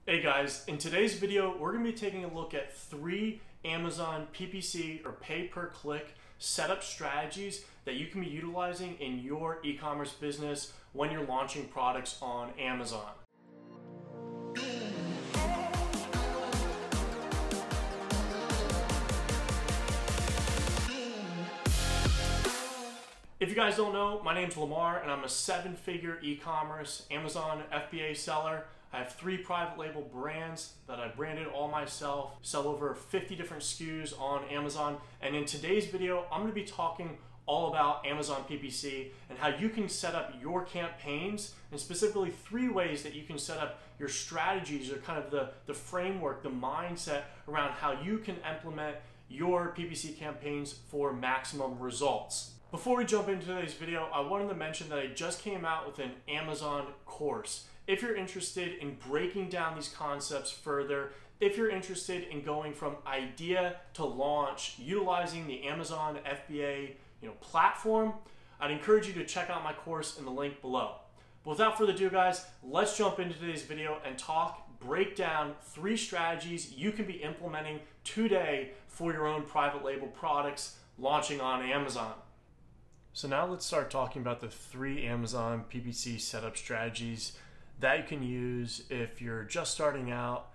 Hey guys, in today's video, we're going to be taking a look at 3 Amazon PPC or pay-per-click setup strategies that you can be utilizing in your e-commerce business when you're launching products on Amazon. If you guys don't know, my name's Lamar and I'm a 7-figure e-commerce Amazon FBA seller. I have 3 private label brands that I branded all myself, sell over 50 different SKUs on Amazon. And in today's video, I'm going to be talking all about Amazon PPC and how you can set up your campaigns, and specifically 3 ways that you can set up your strategies, or kind of the framework, the mindset around how you can implement your PPC campaigns for maximum results. Before we jump into today's video, I wanted to mention that I just came out with an Amazon course. If you're interested in breaking down these concepts further, if you're interested in going from idea to launch, utilizing the Amazon FBA platform, I'd encourage you to check out my course in the link below. But without further ado, guys, let's jump into today's video and break down 3 strategies you can be implementing today for your own private label products launching on Amazon. So now let's start talking about the 3 Amazon PPC setup strategies that you can use if you're just starting out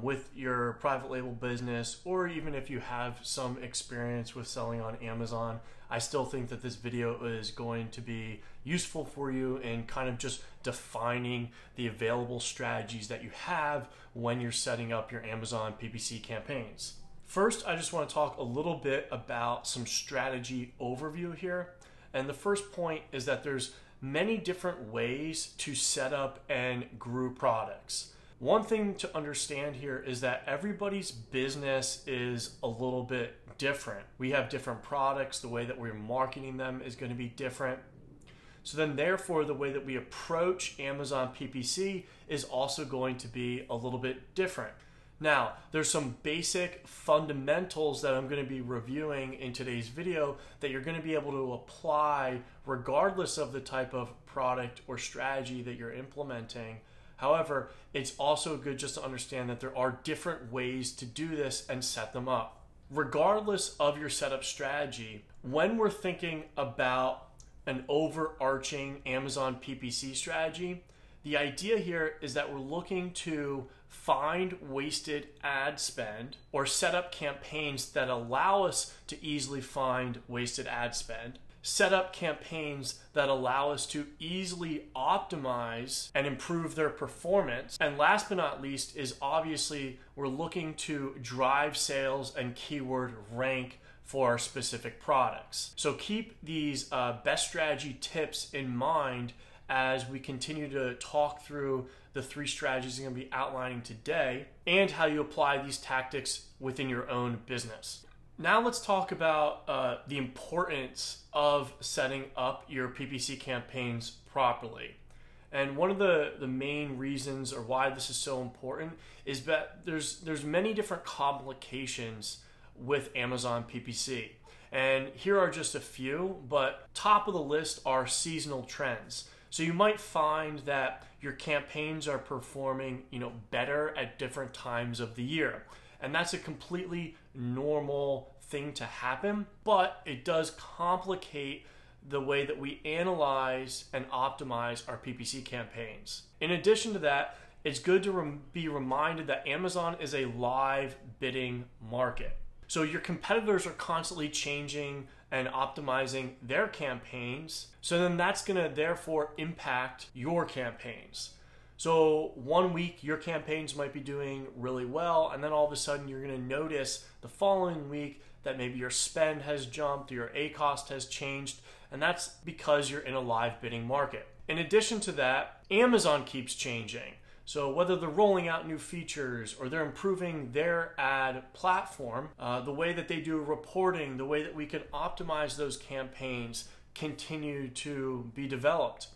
with your private label business, or even if you have some experience with selling on Amazon. I still think that this video is going to be useful for you in kind of just defining the available strategies that you have when you're setting up your Amazon PPC campaigns. First, I just want to talk a little bit about some strategy overview here. And the first point is that there's many different ways to set up and group products. One thing to understand here is that everybody's business is a little bit different. We have different products. The way that we're marketing them is going to be different. So then therefore, the way that we approach Amazon PPC is also going to be a little bit different. Now, there's some basic fundamentals that I'm going to be reviewing in today's video that you're going to be able to apply regardless of the type of product or strategy that you're implementing. However, it's also good just to understand that there are different ways to do this and set them up. Regardless of your setup strategy, when we're thinking about an overarching Amazon PPC strategy, the idea here is that we're looking to find wasted ad spend, or set up campaigns that allow us to easily find wasted ad spend, set up campaigns that allow us to easily optimize and improve their performance, and last but not least is obviously we're looking to drive sales and keyword rank for our specific products. So keep these best strategy tips in mind as we continue to talk through the 3 strategies I'm going to be outlining today, and how you apply these tactics within your own business. Now let's talk about the importance of setting up your PPC campaigns properly. And one of the main reasons, or why this is so important, is that there's many different complications with Amazon PPC. And here are just a few, but top of the list are seasonal trends. So you might find that your campaigns are performing, better at different times of the year. And that's a completely normal thing to happen, but it does complicate the way that we analyze and optimize our PPC campaigns. In addition to that, it's good to be reminded that Amazon is a live bidding market. So your competitors are constantly changing and optimizing their campaigns. So then that's going to therefore impact your campaigns. So one week your campaigns might be doing really well, and then all of a sudden you're going to notice the following week that maybe your spend has jumped, or your ACost has changed, and that's because you're in a live bidding market. In addition to that, Amazon keeps changing. So whether they're rolling out new features or they're improving their ad platform, the way that they do reporting, the way that we can optimize those campaigns continue to be developed.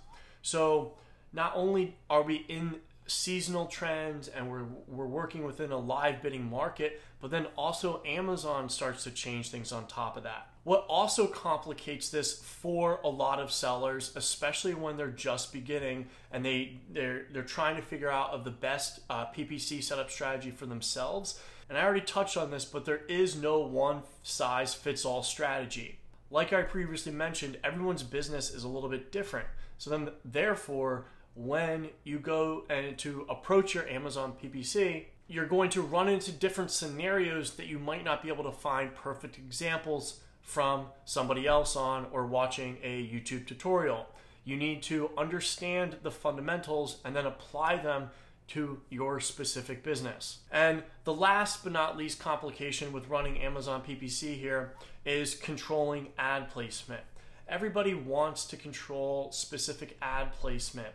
So not only are we in seasonal trends and we're working within a live bidding market, but then also Amazon starts to change things on top of that. What also complicates this for a lot of sellers, especially when they're just beginning and they're trying to figure out of the best PPC setup strategy for themselves. And I already touched on this, but there is no one size fits all strategy. Like I previously mentioned, everyone's business is a little bit different. So then therefore, when you go and to approach your Amazon PPC, you're going to run into different scenarios that you might not be able to find perfect examples from somebody else on or watching a YouTube tutorial. You need to understand the fundamentals and then apply them to your specific business. And the last but not least complication with running Amazon PPC here is controlling ad placement. Everybody wants to control specific ad placement.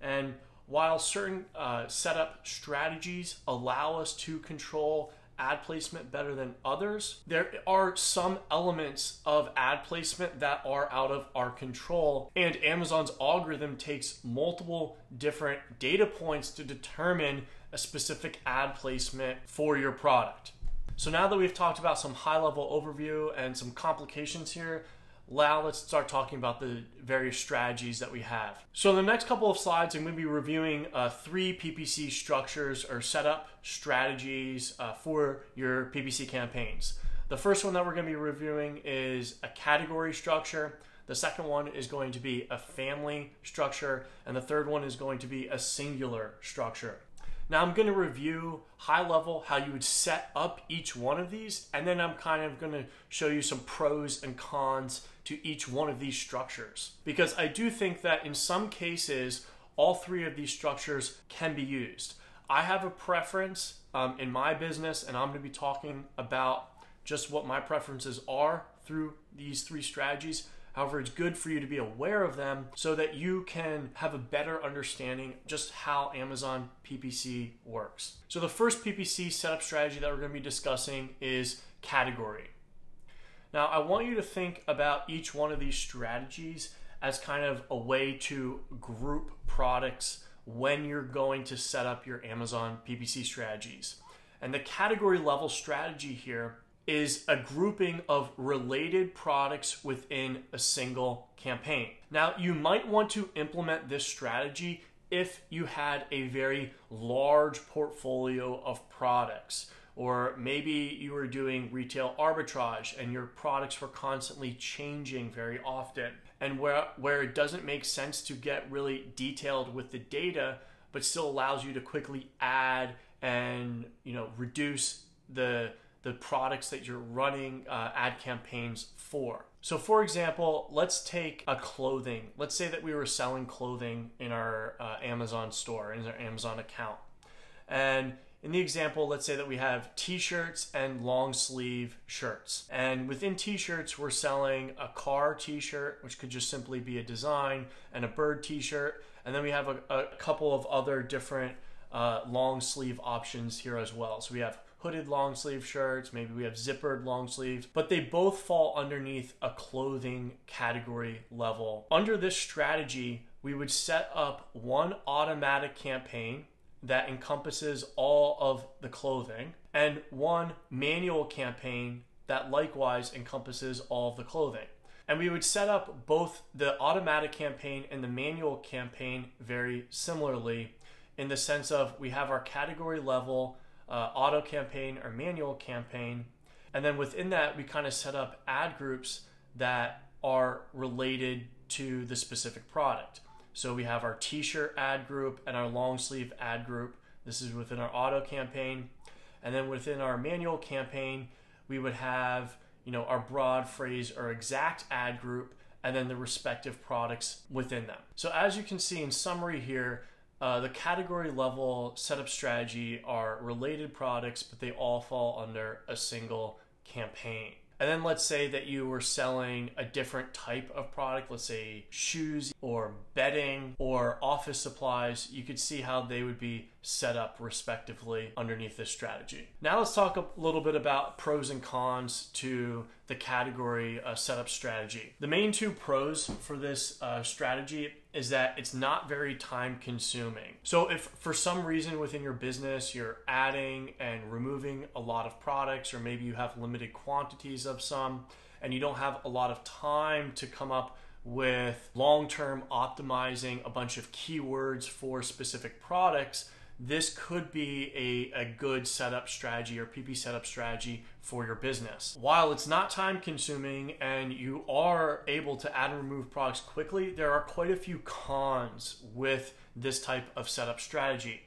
And while certain setup strategies allow us to control ad placement better than others, there are some elements of ad placement that are out of our control, and Amazon's algorithm takes multiple different data points to determine a specific ad placement for your product. So now that we've talked about some high-level overview and some complications here, now let's start talking about the various strategies that we have. So in the next couple of slides, I'm going to be reviewing 3 PPC structures or setup strategies for your PPC campaigns. The first one that we're going to be reviewing is a category structure. The second one is going to be a family structure. And the third one is going to be a singular structure. Now I'm going to review high level how you would set up each one of these, and then I'm kind of going to show you some pros and cons to each one of these structures. Because I do think that in some cases, all 3 of these structures can be used. I have a preference in my business, and I'm going to be talking about just what my preferences are through these 3 strategies. However, it's good for you to be aware of them so that you can have a better understanding just how Amazon PPC works. So the first PPC setup strategy that we're going to be discussing is category. Now, I want you to think about each one of these strategies as kind of a way to group products when you're going to set up your Amazon PPC strategies. And the category level strategy here is a grouping of related products within a single campaign. Now, you might want to implement this strategy if you had a very large portfolio of products, or maybe you were doing retail arbitrage and your products were constantly changing very often, and where it doesn't make sense to get really detailed with the data, but still allows you to quickly add and reduce the products that you're running ad campaigns for. So for example, let's take a clothing. Let's say that we were selling clothing in our Amazon store, in our Amazon account. And in the example, let's say that we have t-shirts and long sleeve shirts. And within t-shirts, we're selling a car t-shirt, which could just simply be a design, and a bird t-shirt. And then we have a couple of other different long sleeve options here as well. So we have hooded long sleeve shirts, maybe we have zippered long sleeves, but they both fall underneath a clothing category level. Under this strategy, we would set up one automatic campaign that encompasses all of the clothing and one manual campaign that likewise encompasses all of the clothing. And we would set up both the automatic campaign and the manual campaign very similarly, in the sense of we have our category level auto campaign or manual campaign, and then within that we kind of set up ad groups that are related to the specific product. So we have our t-shirt ad group and our long sleeve ad group. This is within our auto campaign. And then within our manual campaign, we would have our broad phrase or exact ad group, and then the respective products within them. So as you can see in summary here, the category level setup strategy are related products, but they all fall under a single campaign. And then let's say that you were selling a different type of product, let's say shoes or bedding or office supplies. You could see how they would be set up respectively underneath this strategy. Now let's talk a little bit about pros and cons to the category setup strategy. The main 2 pros for this strategy is that it's not very time consuming. So if for some reason within your business you're adding and removing a lot of products, or maybe you have limited quantities of some and you don't have a lot of time to come up with long-term optimizing a bunch of keywords for specific products, this could be a good setup strategy or PP setup strategy for your business. While it's not time consuming and you are able to add and remove products quickly, there are quite a few cons with this type of setup strategy.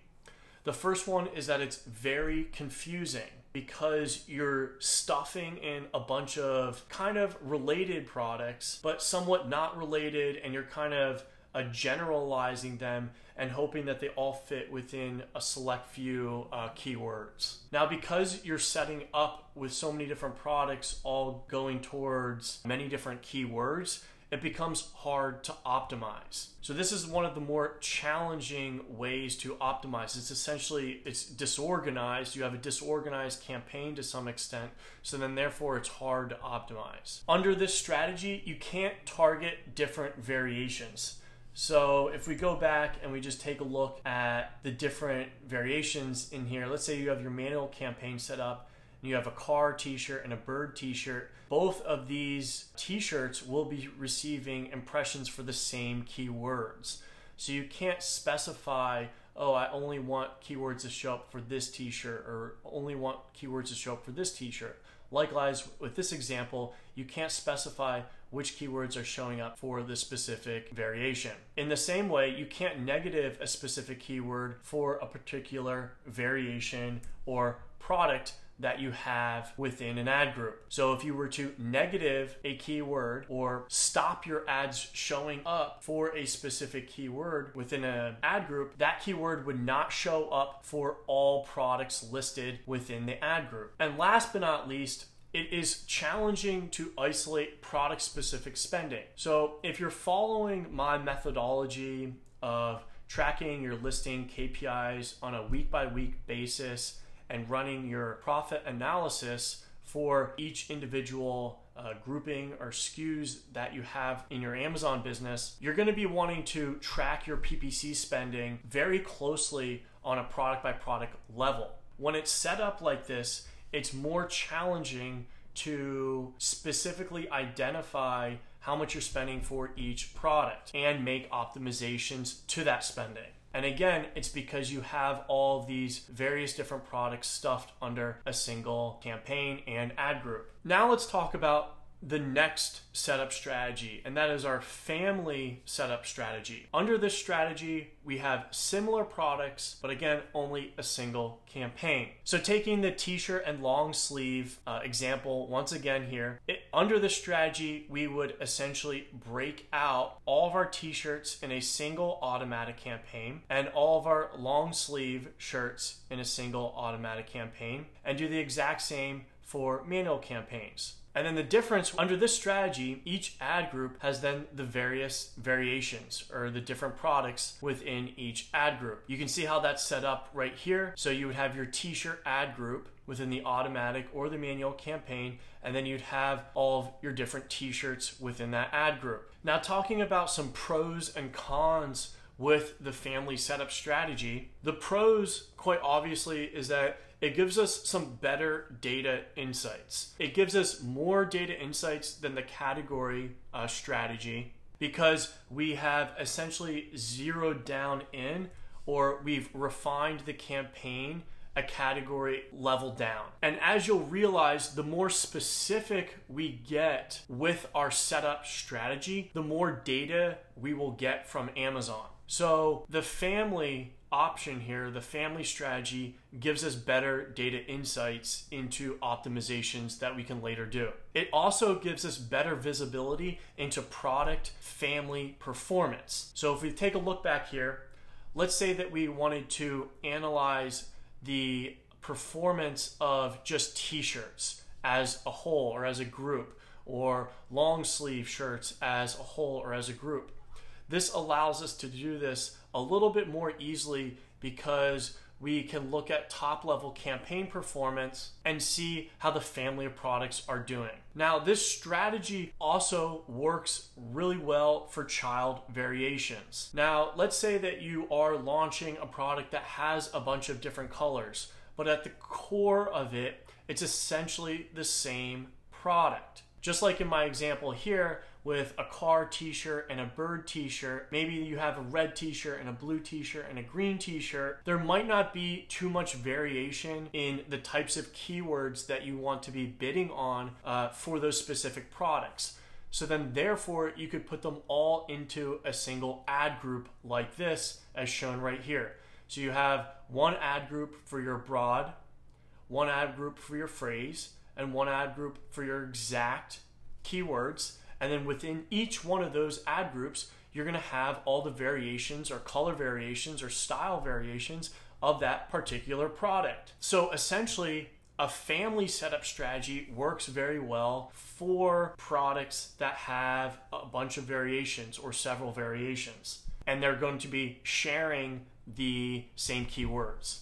The first one is that it's very confusing because you're stuffing in a bunch of kind of related products, but somewhat not related, and you're kind of generalizing them and hoping that they all fit within a select few keywords. Now, because you're setting up with so many different products all going towards many different keywords, it becomes hard to optimize. So this is one of the more challenging ways to optimize. It's disorganized. You have a disorganized campaign to some extent, so then therefore it's hard to optimize. Under this strategy, you can't target different variations. So if we go back and we just take a look at the different variations in here, let's say you have your manual campaign set up, and you have a car t-shirt and a bird t-shirt. Both of these t-shirts will be receiving impressions for the same keywords. So you can't specify, oh, I only want keywords to show up for this t-shirt, or only want keywords to show up for this t-shirt. Likewise, with this example, you can't specify which keywords are showing up for the specific variation. In the same way, you can't negative a specific keyword for a particular variation or product that you have within an ad group. So if you were to negative a keyword or stop your ads showing up for a specific keyword within an ad group, that keyword would not show up for all products listed within the ad group. And last but not least, it is challenging to isolate product-specific spending. So if you're following my methodology of tracking your listing KPIs on a week-by-week basis and running your profit analysis for each individual grouping or SKUs that you have in your Amazon business, you're going to be wanting to track your PPC spending very closely on a product-by-product level. When it's set up like this, it's more challenging to specifically identify how much you're spending for each product and make optimizations to that spending. And again, it's because you have all of these various different products stuffed under a single campaign and ad group. Now let's talk about the next setup strategy, and that is our family setup strategy. Under this strategy, we have similar products, but again, only a single campaign. So taking the t-shirt and long sleeve example once again here, under this strategy, we would essentially break out all of our t-shirts in a single automatic campaign and all of our long sleeve shirts in a single automatic campaign, and do the exact same for manual campaigns. And then the difference under this strategy, each ad group has then the various variations or the different products within each ad group. You can see how that's set up right here. So you would have your t-shirt ad group within the automatic or the manual campaign, and then you'd have all of your different t-shirts within that ad group. Now, talking about some pros and cons with the family setup strategy, the pros, quite obviously, is that it gives us some better data insights. It gives us more data insights than the category strategy, because we have essentially zeroed down in, or we've refined the campaign a category level down. And as you'll realize, the more specific we get with our setup strategy, the more data we will get from Amazon. So the family option here, the family strategy, gives us better data insights into optimizations that we can later do. It also gives us better visibility into product family performance. So if we take a look back here, let's say that we wanted to analyze the performance of just t-shirts as a whole or as a group, or long sleeve shirts as a whole or as a group. This allows us to do this a little bit more easily because we can look at top-level campaign performance and see how the family of products are doing. Now, this strategy also works really well for child variations. Now, let's say that you are launching a product that has a bunch of different colors, but at the core of it, it's essentially the same product. Just like in my example here with a car t-shirt and a bird t-shirt, maybe you have a red t-shirt and a blue t-shirt and a green t-shirt, there might not be too much variation in the types of keywords that you want to be bidding on for those specific products. So then therefore you could put them all into a single ad group like this as shown right here. So you have one ad group for your broad, one ad group for your phrase, and one ad group for your exact keywords. And then within each one of those ad groups, you're gonna have all the variations or color variations or style variations of that particular product. So essentially, a family setup strategy works very well for products that have a bunch of variations or several variations, and they're going to be sharing the same keywords.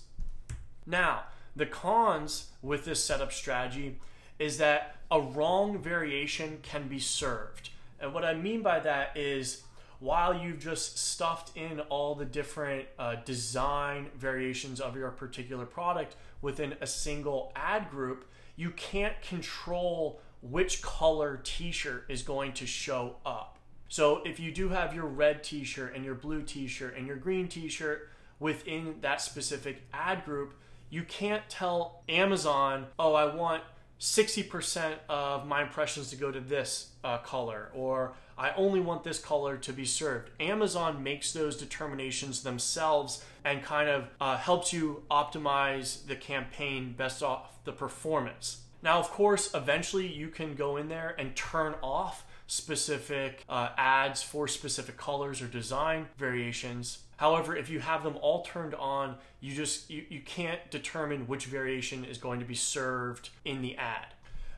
Now, the cons with this setup strategy is that a wrong variation can be served. And what I mean by that is while you've just stuffed in all the different design variations of your particular product within a single ad group, you can't control which color t-shirt is going to show up. So if you do have your red t-shirt and your blue t-shirt and your green t-shirt within that specific ad group, you can't tell Amazon, oh, I want 60% of my impressions to go to this color, or I only want this color to be served. Amazon makes those determinations themselves and kind of helps you optimize the campaign based off the performance. Now, of course, eventually you can go in there and turn off specific ads for specific colors or design variations. However, if you have them all turned on, you can't determine which variation is going to be served in the ad.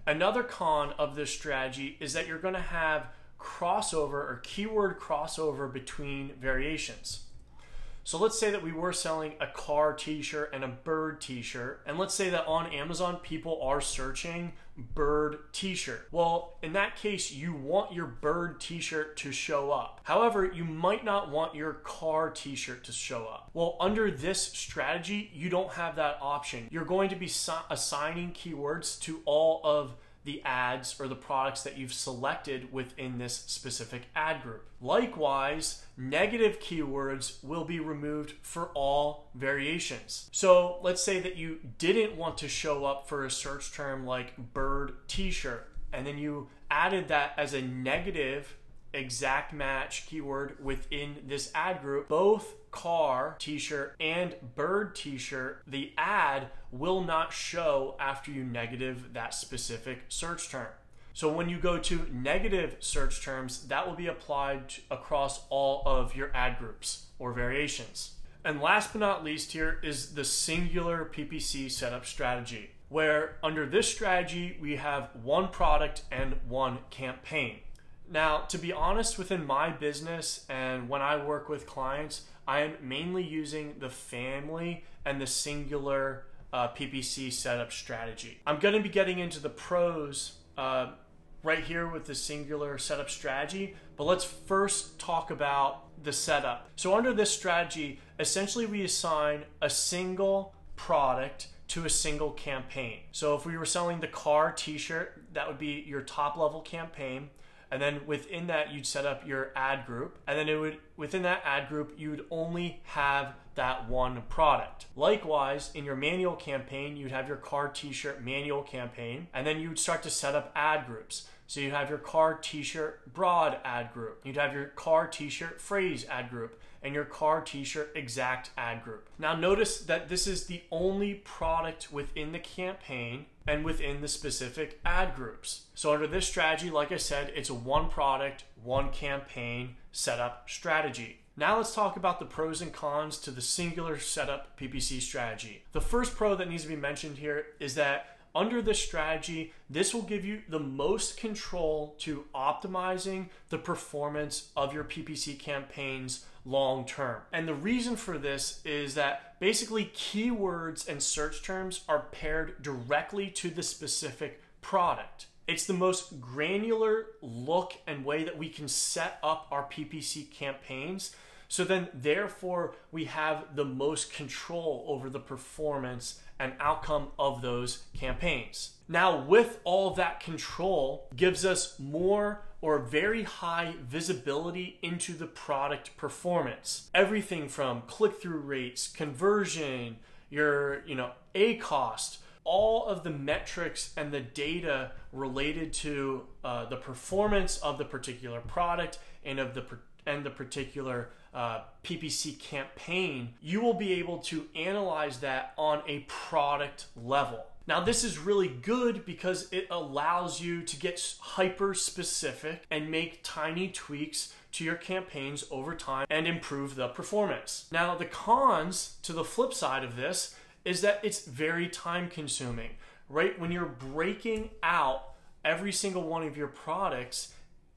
Another con of this strategy is that you're going to have crossover or keyword crossover between variations. So let's say that we were selling a car t-shirt and a bird t-shirt, and let's say that on Amazon people are searching bird t-shirt. Well, in that case, you want your bird t-shirt to show up. However, you might not want your car t-shirt to show up. Well, under this strategy, you don't have that option. You're going to be assigning keywords to all of the ads or the products that you've selected within this specific ad group. Likewise, negative keywords will be removed for all variations. So let's say that you didn't want to show up for a search term like bird t-shirt, and then you added that as a negative exact match keyword within this ad group. Both car t-shirt and bird t-shirt, the ad will not show after you negative that specific search term. So when you go to negative search terms, that will be applied across all of your ad groups or variations. And last but not least here is the singular PPC setup strategy, where under this strategy, we have one product and one campaign. Now, to be honest, within my business and when I work with clients, I am mainly using the family and the singular PPC setup strategy. I'm going to be getting into the pros right here with the singular setup strategy, but let's first talk about the setup. So under this strategy, essentially we assign a single product to a single campaign. So if we were selling the car t-shirt, that would be your top level campaign. And then within that, you'd set up your ad group. And then within that ad group, you would only have that one product. Likewise, in your manual campaign, you'd have your car t-shirt manual campaign. And then you would start to set up ad groups. So you'd have your car t-shirt broad ad group. You'd have your car t-shirt phrase ad group and your car t-shirt exact ad group. Now notice that this is the only product within the campaign and within the specific ad groups. So under this strategy, like I said, it's a one product, one campaign setup strategy. Now let's talk about the pros and cons to the singular setup PPC strategy. The first pro that needs to be mentioned here is that under this strategy, this will give you the most control to optimizing the performance of your PPC campaigns long term. And the reason for this is that basically keywords and search terms are paired directly to the specific product. It's the most granular look and way that we can set up our PPC campaigns. So then therefore we have the most control over the performance and outcome of those campaigns. Now, with all that control gives us more or very high visibility into the product performance. Everything from click-through rates, conversion, your ACost, all of the metrics and the data related to the performance of the particular product and of the particular PPC campaign, you will be able to analyze that on a product level. Now, this is really good because it allows you to get hyper specific and make tiny tweaks to your campaigns over time and improve the performance. Now, the cons to the flip side of this is that it's very time consuming, right? When you're breaking out every single one of your products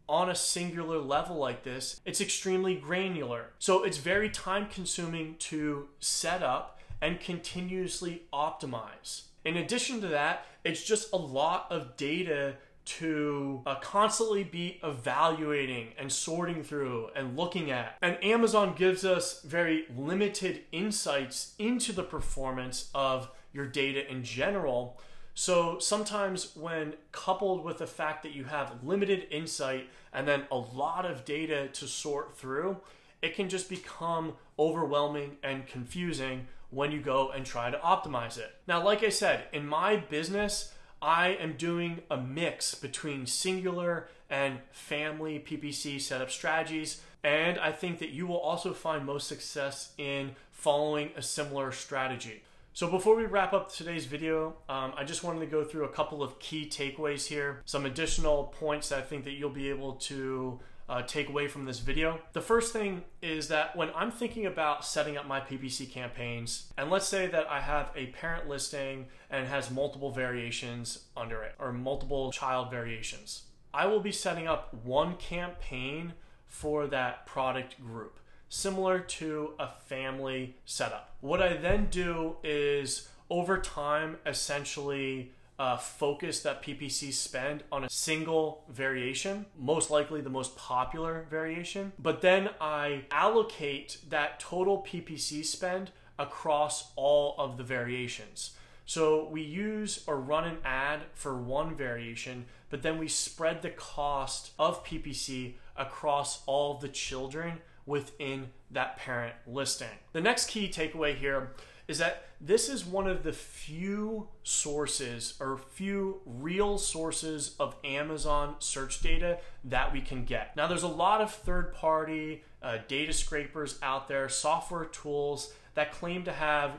on a singular level like this, it's extremely granular. So it's very time consuming to set up and continuously optimize. In addition to that, it's just a lot of data to constantly be evaluating and sorting through and looking at. And Amazon gives us very limited insights into the performance of your data in general. So sometimes when coupled with the fact that you have limited insight and then a lot of data to sort through, it can just become overwhelming and confusing when you go and try to optimize it. Now, like I said, in my business, I am doing a mix between singular and family PPC setup strategies, and I think that you will also find most success in following a similar strategy. So before we wrap up today's video, I just wanted to go through a couple of key takeaways here, some additional points that I think that you'll be able to take away from this video. The first thing is that when I'm thinking about setting up my PPC campaigns, and let's say that I have a parent listing and it has multiple variations under it, or multiple child variations, I will be setting up one campaign for that product group, similar to a family setup. What I then do is over time essentially focus that PPC spend on a single variation, most likely the most popular variation, but then I allocate that total PPC spend across all of the variations. So we use or run an ad for one variation, but then we spread the cost of PPC across all of the children within that parent listing. The next key takeaway here is that this is one of the few sources or few real sources of Amazon search data that we can get. Now, there's a lot of third-party data scrapers out there, software tools that claim to have,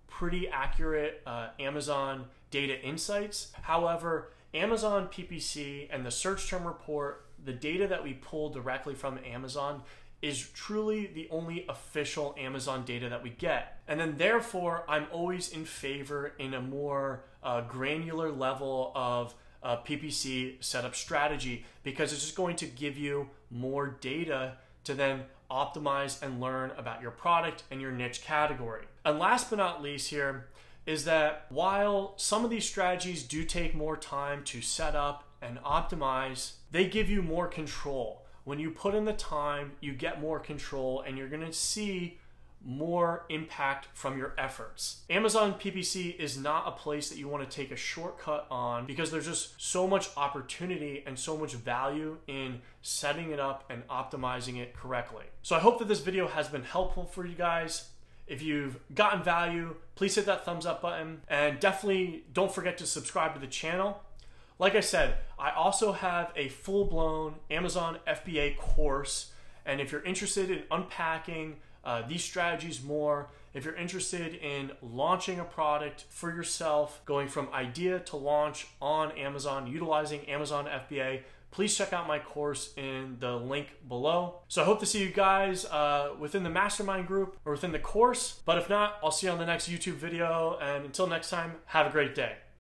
pretty accurate Amazon data insights. However, Amazon PPC and the search term report, the data that we pull directly from Amazon, is truly the only official Amazon data that we get. And then therefore, I'm always in favor in a more granular level of PPC setup strategy, because it's just going to give you more data to then optimize and learn about your product and your niche category. And last but not least here is that while some of these strategies do take more time to set up and optimize, they give you more control. When you put in the time, you get more control and you're gonna see more impact from your efforts. Amazon PPC is not a place that you wanna take a shortcut on, because there's just so much opportunity and so much value in setting it up and optimizing it correctly. So I hope that this video has been helpful for you guys. If you've gotten value, please hit that thumbs up button, and definitely don't forget to subscribe to the channel. Like I said, I also have a full-blown Amazon FBA course, and if you're interested in unpacking these strategies more, if you're interested in launching a product for yourself, going from idea to launch on Amazon, utilizing Amazon FBA, please check out my course in the link below. So I hope to see you guys within the mastermind group or within the course, but if not, I'll see you on the next YouTube video, and until next time, have a great day.